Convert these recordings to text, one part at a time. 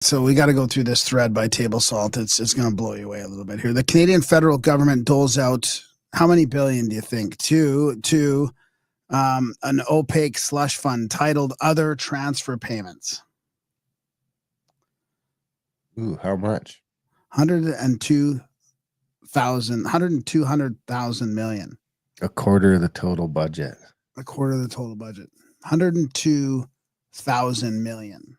So we got to go through this thread by Table Salt. It's going to blow you away a little bit here. The Canadian federal government doles out how many billion do you think to an opaque slush fund titled Other Transfer Payments? Ooh, how much? 102,000 million. A quarter of the total budget. A quarter of the total budget. 102,000 million.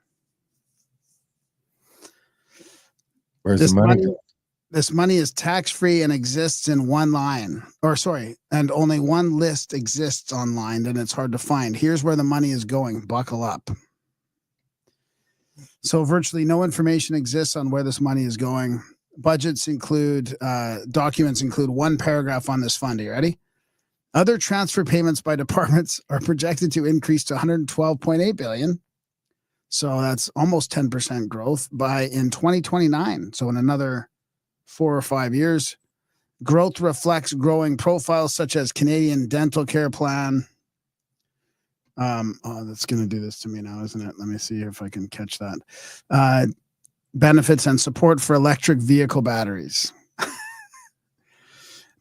Where's the money go? This money is tax-free and exists in one line. And only one list exists online, and it's hard to find. Here's where the money is going. Buckle up. So virtually no information exists on where this money is going. Documents include one paragraph on this fund. Are you ready? Other transfer payments by departments are projected to increase to 112.8 billion. So that's almost 10% growth in 2029. So in another 4 or 5 years, growth reflects growing profiles such as Canadian Dental Care Plan. That's going to do this to me now, isn't it? Let me see if I can catch that. Benefits and support for electric vehicle batteries.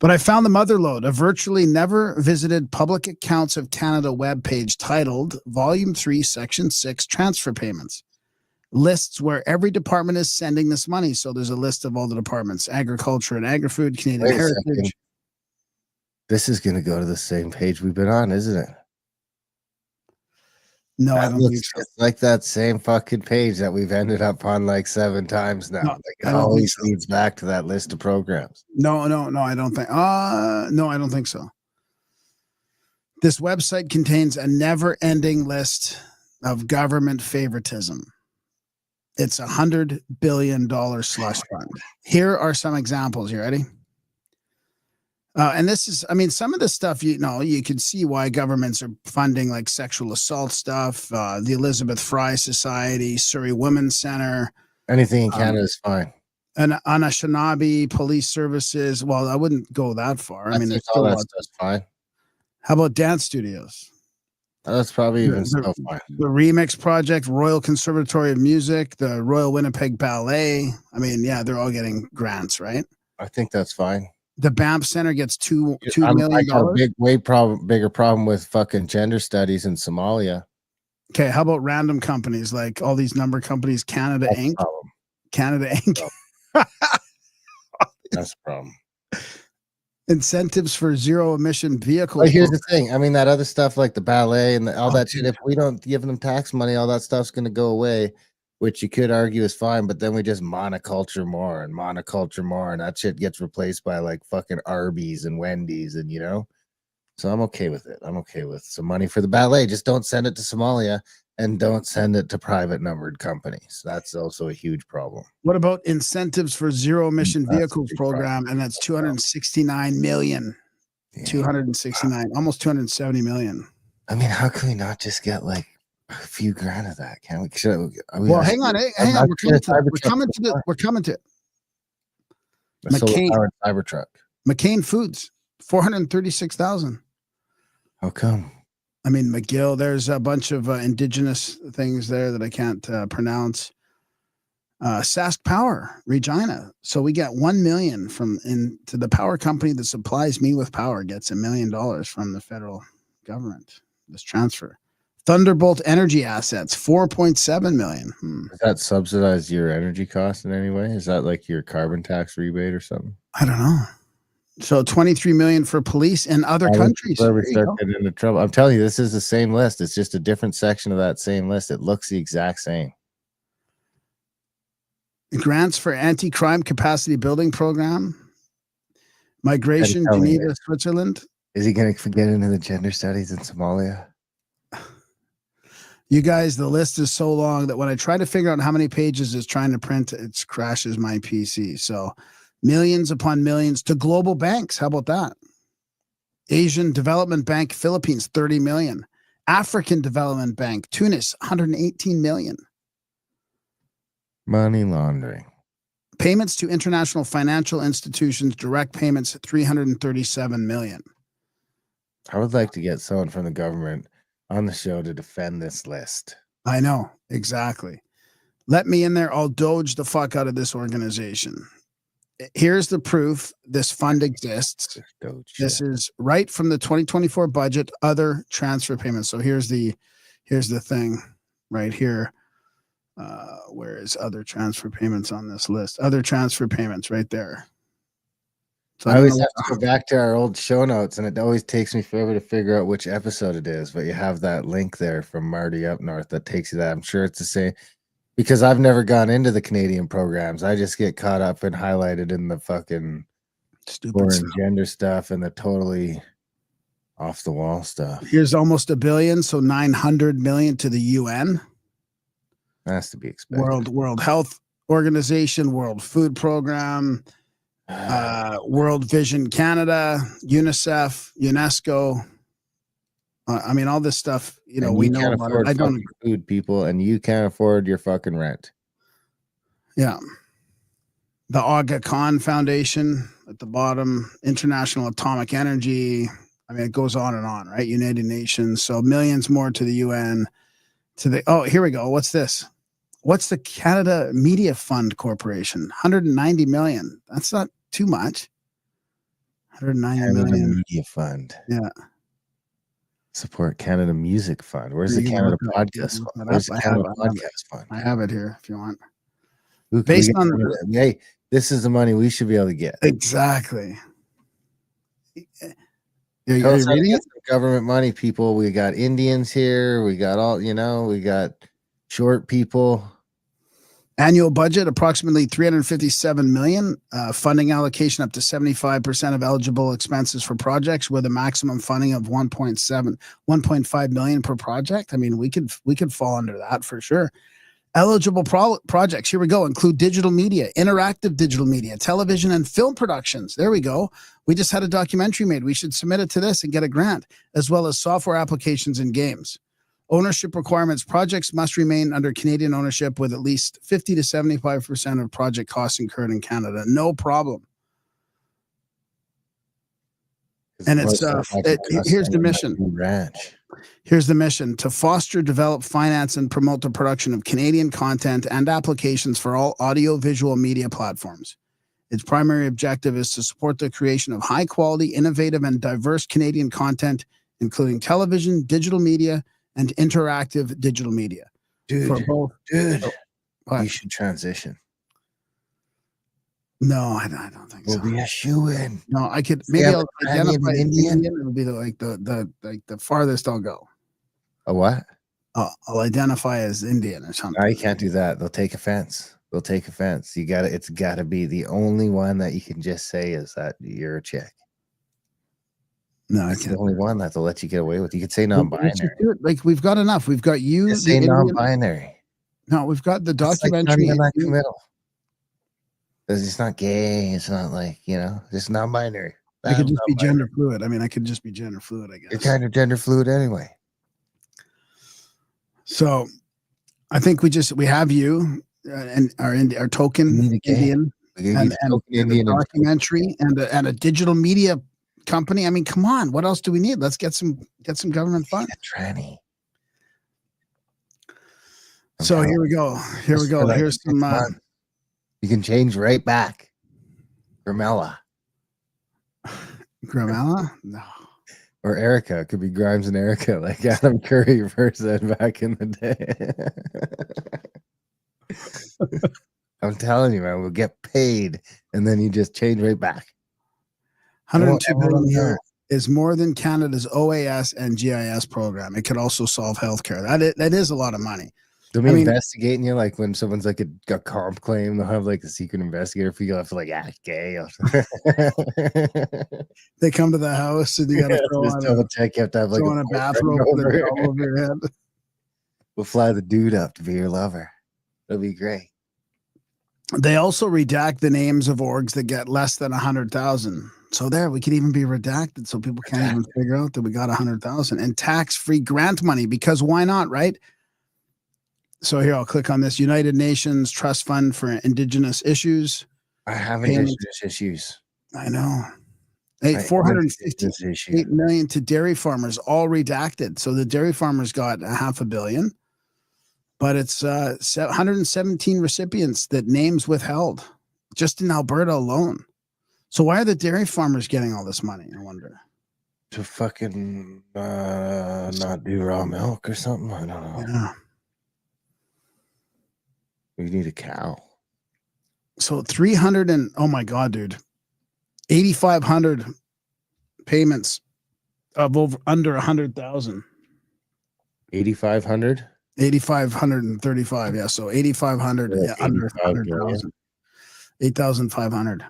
But I found the motherlode, a virtually never visited Public Accounts of Canada webpage titled Volume 3, Section 6, Transfer Payments. Lists where every department is sending this money. So there's a list of all the departments: Agriculture and Agri-Food, Canadian Heritage. This is going to go to the same page we've been on, isn't it? No, I don't think so. It's like that same fucking page that we've ended up on like 7 times now. It always leads back to that list of programs. No, I don't think. No, I don't think so. This website contains a never-ending list of government favoritism. It's $100 billion slush fund. Here are some examples. You ready? And this is, some of the stuff, you can see why governments are funding like sexual assault stuff, the Elizabeth Fry Society, Surrey Women's Center. Anything in Canada is fine. And Anishinaabe Police Services. Well, I wouldn't go that far. There's all that stuff's fine. How about dance studios? That's probably even still fine. The Remix Project, Royal Conservatory of Music, the Royal Winnipeg Ballet. They're all getting grants, right? I think that's fine. The BAMP Center gets $2 million. I got a bigger problem with fucking gender studies in Somalia. Okay, how about random companies like all these number companies, Canada Inc. Canada Inc. That's the problem. Incentives for zero emission vehicles. But here's the thing. That other stuff like the ballet and all that shit, if we don't give them tax money, all that stuff's going to go away, which you could argue is fine, but then we just monoculture more, and that shit gets replaced by like fucking Arby's and Wendy's, and so I'm okay with it. I'm okay with some money for the ballet. Just don't send it to Somalia and don't send it to private numbered companies. That's also a huge problem. What about incentives for zero emission vehicles program? And that's 269 million. Yeah. 269, almost 270 million. How can we not just get like a few grand of that? Can we? Well, hang on. We're coming to it. McCain Cybertruck. McCain Foods, 436,000. How come? McGill, there's a bunch of indigenous things there that I can't pronounce. Sask Power, Regina. So we get 1 million to the power company that supplies me with power gets $1 million from the federal government. This transfer. Thunderbolt Energy Assets, 4.7 million. Does that subsidize your energy cost in any way? Is that like your carbon tax rebate or something? I don't know. So 23 million for police in other countries. Where we start getting into trouble. I'm telling you, this is the same list. It's just a different section of that same list. It looks the exact same. Grants for anti-crime capacity building program. Migration, Geneva, Switzerland. Is he going to get into the gender studies in Somalia? You guys, the list is so long that when I try to figure out how many pages it's trying to print, it crashes my PC. So millions upon millions to global banks. How about that? Asian Development Bank, Philippines, 30 million. African Development Bank, Tunis, 118 million. Money laundering. Payments to international financial institutions, direct payments, 337 million. I would like to get someone from the government on the show to defend this list. I know, exactly. Let me in there. I'll doge the fuck out of this organization. Here's the proof this fund exists. This is right from the 2024 budget, other transfer payments. So here's the thing right here. Where is other transfer payments on this list? Other transfer payments right there. So I always have to go back to our old show notes, and it always takes me forever to figure out which episode it is. But you have that link there from Marty up north that takes you that. I'm sure it's the same. Because I've never gone into the Canadian programs. I just get caught up and highlighted in the fucking stupid gender stuff and the totally off the wall stuff. Here's almost $1 billion, so 900 million to the UN. Has to be expected. World Health Organization, World Food Program, World Vision Canada, UNICEF, UNESCO. I mean, all this stuff, you know, we know about it. I don't food, people, and you can't afford your fucking rent. Yeah. The Aga Khan Foundation at the bottom, International Atomic Energy. I mean, it goes on, right? United Nations. So millions more to the UN. Here we go. What's this? What's the Canada Media Fund Corporation? 190 million. That's not too much. 190 million. Media Fund. Yeah. Support Canada Music Fund. Where's the Canada Podcast Fund? Where's the Canada Podcast Fund? I have it here if you want. Based on hey, this is the money we should be able to get. Exactly. Are you reading it? Government money, people. We got Indians here. We got all, we got short people. Annual budget, approximately 357 million. Funding allocation up to 75% of eligible expenses for projects with a maximum funding of 1.5 million per project. I mean, we could fall under that for sure. Eligible projects, here we go, include digital media, interactive digital media, television and film productions. There we go. We just had a documentary made. We should submit it to this and get a grant, as well as software applications and games. Ownership requirements. Projects must remain under Canadian ownership with at least 50 to 75% of project costs incurred in Canada. No problem. And it's here's the mission. Ranch. Here's the mission: to foster, develop, finance, and promote the production of Canadian content and applications for all audio-visual media platforms. Its primary objective is to support the creation of high-quality, innovative, and diverse Canadian content, including television, digital media, and interactive digital media. Dude, you should transition. No, I don't think so. We'll be a shoe-in. No, I could maybe I'll identify Indian. It'll be the farthest I'll go. A what? I'll identify as Indian or something. No, you can't do that. They'll take offense. It's gotta be the only one that you can just say is that you're a chick. No, it's the only one that they'll let you get away with. You could say non-binary. Like we've got enough. We've got you. Just say non-binary. No, we've got the documentary. It's not gay. It's not like, just non-binary. I could just be gender fluid. I mean, I could just be gender fluid, I guess. You're kind of gender fluid anyway. So I think we have you and our token Indian and a documentary and a digital media company. I mean, come on. What else do we need? Let's get some government funds. Tranny. So here we go. Here's some you can change right back. Gramella? No. Or Erica. It could be Grimes and Erica, like Adam Curry first said back in the day. I'm telling you, man, we'll get paid, and then you just change right back. 102 billion is more than Canada's OAS and GIS program. It could also solve healthcare. That is a lot of money. They'll be investigating you, like when someone's like a comp claim, they'll have like a secret investigator for you. Have to like, gay. They come to the house and you got to throw on check. You have to have like a bathrobe over your head. We'll fly the dude up to be your lover. That'll be great. They also redact the names of orgs that get less than 100,000. So there, we could even be redacted, so people can't even figure out that we got 100,000 and tax-free grant money, because why not, right? So here, I'll click on this United Nations Trust Fund for Indigenous Issues. I have Indigenous issues. I know. Hey, 458 million to dairy farmers, all redacted. So the dairy farmers got $500 million. But it's 117 recipients that names withheld just in Alberta alone. So why are the dairy farmers getting all this money? I wonder. To fucking not do raw milk or something. I don't know. Yeah. We need a cow. So 300 and oh my God, dude, 8,500 payments of under 100,000. 8,500. 8,535. Yeah, so 8,500 under 100,000. 8,500.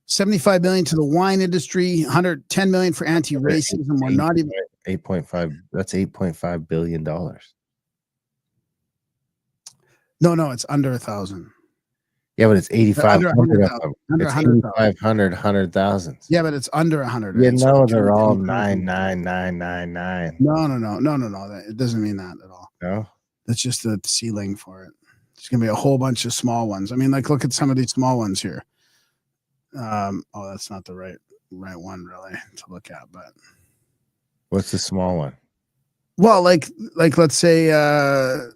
75 million to the wine industry. 110 million for anti-racism. We're not even 8.5. That's $8.5 billion. No, it's under 1,000. Yeah, but it's 8,500 of them. Under It's 100,000. 100,000. Yeah, but it's under 100. You right? know So they're all 99999. No. It doesn't mean that at all. No, That's just the ceiling for it. It's gonna be a whole bunch of small ones. I mean, like look at some of these small ones here. That's not the right one really to look at, but what's the small one? well, like let's say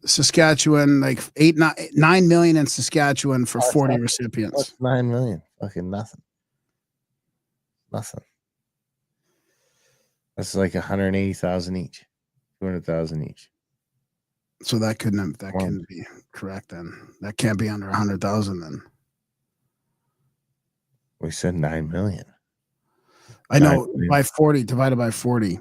Saskatchewan, like 9 million in Saskatchewan for 40 recipients. What's 9 million? Fucking nothing. That's like 180,000 each, 200,000 each. So that couldn't be correct then. That can't be under 100,000 then. We said 9 million. I know by 40 divided by 40.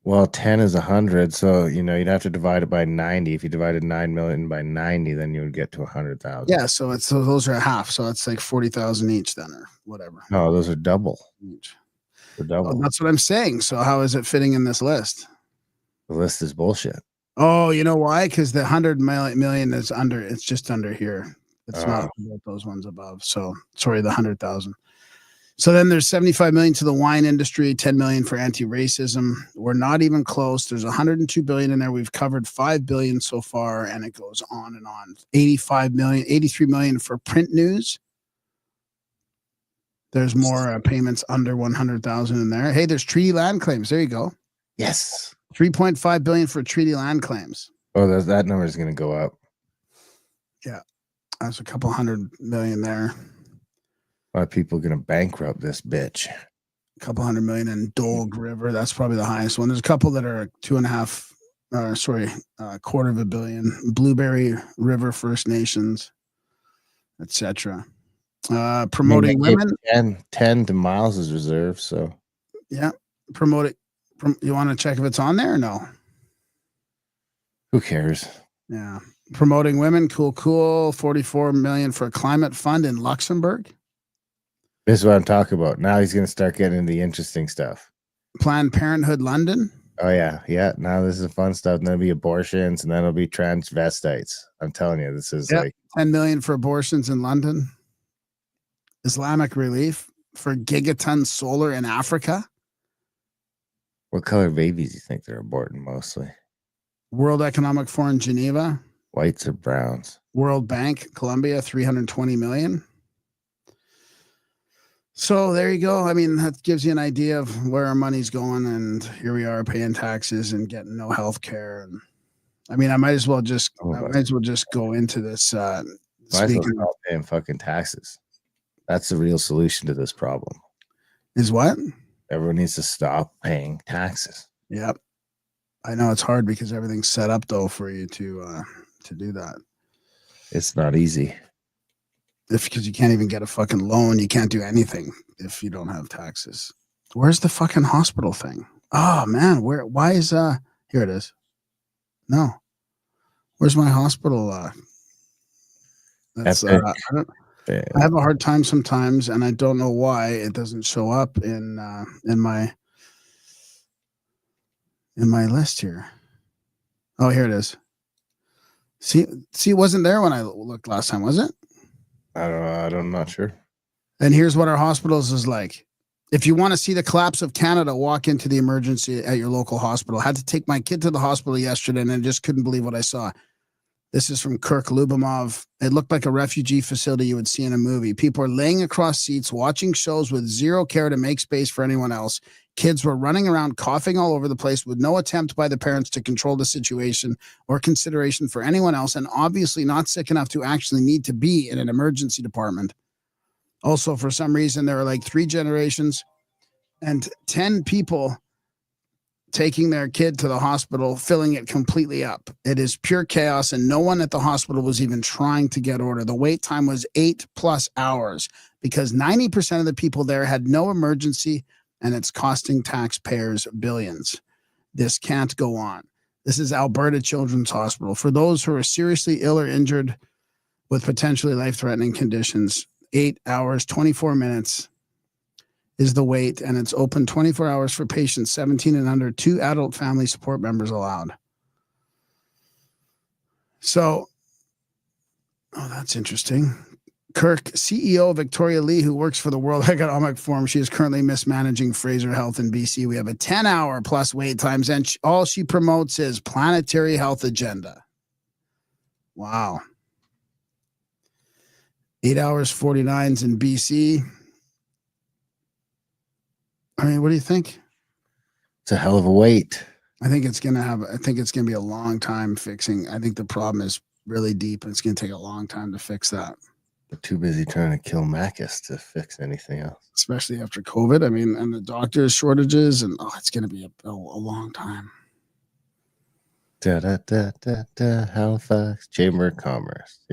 Well, 10 is 100, so you'd have to divide it by 90. If you divided 9 million by 90, then you would get to 100,000. Yeah, so those are half, so it's like 40,000 each then, or whatever. No, those are double. Each. They're double. That's what I'm saying. So how is it fitting in this list? The list is bullshit. Oh, you know why? Because the 100 million is under. It's just under here. It's not those ones above. So sorry, the 100,000. So then there's 75 million to the wine industry, 10 million for anti-racism. We're not even close. There's 102 billion in there. We've covered 5 billion so far, and it goes on and on. 85 million, 83 million for print news. There's more payments under 100,000 in there. Hey, there's treaty land claims. There you go. Yes. 3.5 billion for treaty land claims. Oh, that number is going to go up. Yeah. That's a couple 100 million there. A lot of people are going to bankrupt this bitch. A couple 100 million in Dole River. That's probably the highest one. There's a couple that are $2.5 $250 million. Blueberry River First Nations, etc. Promoting women. 10 to Miles' reserve. So yeah, promoting. You want to check if it's on there or no? Who cares? Yeah, promoting women. Cool. 44 million for a climate fund in Luxembourg. This is what I'm talking about. Now he's going to start getting into the interesting stuff. Planned Parenthood London. Oh, yeah. Now this is the fun stuff. And then it'll be abortions, and then it'll be transvestites. I'm telling you, this is like 10 million for abortions in London. Islamic Relief for gigaton solar in Africa. What color babies do you think they're aborting mostly? World Economic Forum Geneva. Whites or browns? World Bank Colombia, 320 million. So there you go. I mean, that gives you an idea of where our money's going, and here we are paying taxes and getting no health care. And I mean, I might as well just go into this. Might as well stop paying fucking taxes. That's the real solution to this problem. Is what? Everyone needs to stop paying taxes. Yep. I know it's hard because everything's set up though for you to do that. It's not easy. Because you can't even get a fucking loan. You can't do anything if you don't have taxes. Where's the fucking hospital thing? Oh man, why is here it is. No. Where's my hospital? I have a hard time sometimes, and I don't know why it doesn't show up in my list here. Oh, here it is. See, it wasn't there when I looked last time, was it? I don't know. I'm not sure. And here's what our hospitals is like. If you want to see the collapse of Canada, walk into the emergency at your local hospital. I had to take my kid to the hospital yesterday, and I just couldn't believe what I saw. This is from Kirk Lubomov. It looked like a refugee facility you would see in a movie. People are laying across seats, watching shows with zero care to make space for anyone else. Kids were running around coughing all over the place with no attempt by the parents to control the situation or consideration for anyone else, and obviously not sick enough to actually need to be in an emergency department. Also, for some reason, there were like 3 generations and 10 people taking their kid to the hospital, filling it completely up. It is pure chaos, and no one at the hospital was even trying to get order. The wait time was 8+ hours because 90% of the people there had no emergency, and it's costing taxpayers billions. This can't go on. This is Alberta Children's Hospital. For those who are seriously ill or injured with potentially life-threatening conditions, 8 hours, 24 minutes is the wait, and it's open 24 hours for patients 17 and under, 2 adult family support members allowed. So, that's interesting. Kirk, CEO of Victoria Lee, who works for the World Economic Forum, she is currently mismanaging Fraser Health in BC. We have a 10-hour plus wait times, and all she promotes is planetary health agenda. Wow. 8 hours, 49s in BC. I mean, what do you think? It's a hell of a wait. I think it's going to be a long time fixing. I think the problem is really deep, and it's going to take a long time to fix that. They're too busy trying to kill Macus to fix anything else. Especially after COVID. I mean, and the doctors shortages, and it's going to be a long time. Halifax Chamber of Commerce.